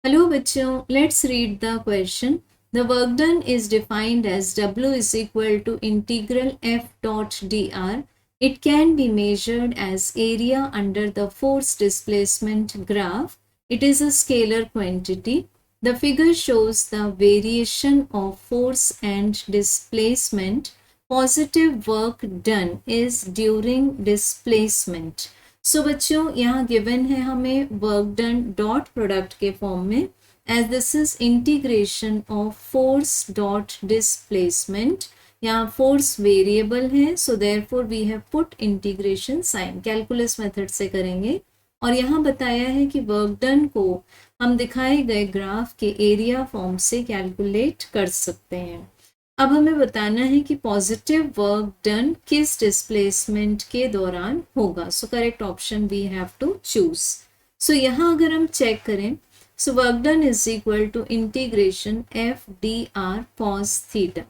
Hello बच्चों, let's read the question. The work done is defined as W is equal to integral F dot dr. It can be measured as area under the force displacement graph. It is a scalar quantity. The figure shows the variation of force and displacement. Positive work done is during displacement. सो बच्चों यहाँ given है हमें work done dot product के form में as this is integration of force dot displacement. यहाँ force variable है so therefore we have put integration sign. Calculus method से करेंगे और यहाँ बताया है कि वर्क डन को हम दिखाए गए ग्राफ के एरिया फॉर्म से कैलकुलेट कर सकते हैं. अब हमें बताना है कि पॉजिटिव वर्क डन किस डिस्प्लेसमेंट के दौरान होगा. So correct option we have to choose. So यहाँ अगर हम चेक करें so work done is equal to integration F D R cos theta.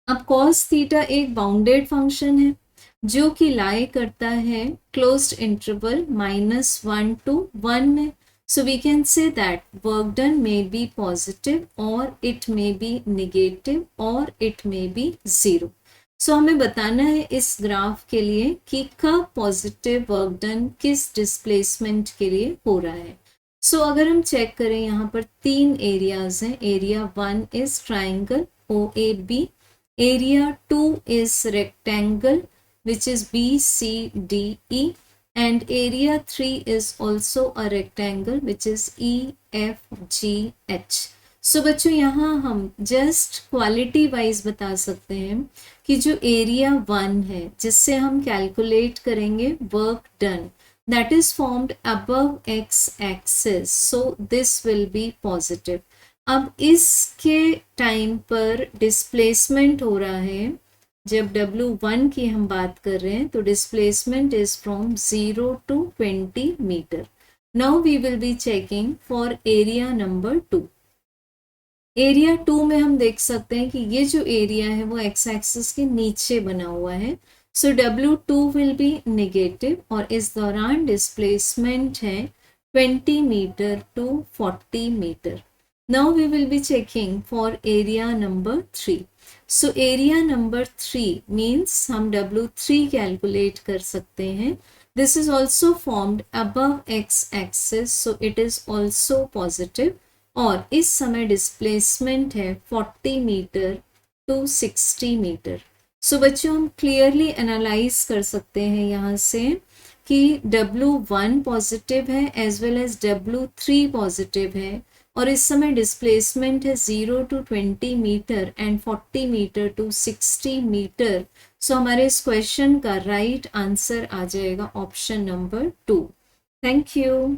अब कॉस थीटा एक बाउंडेड फंक्शन है जो कि लाई करता है क्लोज्ड इंटरवल -1 to 1 में. So we can say that work done may be positive or it may be negative or it may be zero. So हमें बताना है इस ग्राफ के लिए कि कब पॉजिटिव वर्क डन किस डिस्प्लेसमेंट के लिए हो रहा है. सो अगर हम चेक करें यहाँ पर 3 एरियाज हैं. Area 1 is triangle OAB, area 2 is rectangle which is BCDE, and area 3 is also a rectangle which is EFGH. सो बच्चों यहाँ हम जस्ट क्वालिटी वाइज बता सकते हैं कि जो एरिया 1 है जिससे हम कैलकुलेट करेंगे work done, that is formed above x axis, so this will be positive. अब इसके टाइम पर डिस्प्लेसमेंट हो रहा है. जब W1 की हम बात कर रहे हैं तो displacement is from 0 to 20 metre. Now we will be checking for area number 2. Area 2 में हम देख सकते हैं कि ये जो एरिया है वो एक्स एक्सिस के नीचे बना हुआ है. सो W2 विल बी नेगेटिव और इस दौरान डिस्प्लेसमेंट है 20 metre to 40 metre. Now we will be checking for area number 3. So area number 3 means हम W3 कैलकुलेट कर सकते हैं. This is also formed above x axis, so it is also positive और इस समय डिस्प्लेसमेंट है 40 metre to 60 metre. सो बच्चों हम क्लियरली एनालाइज कर सकते हैं यहाँ से कि W1 पॉजिटिव है as well as W3 positive है और इस समय डिस्प्लेसमेंट है 0 to 20 metre and 40 metre to 60 metre. So हमारे इस क्वेश्चन का राइट आंसर आ जाएगा ऑप्शन नंबर 2. Thank you.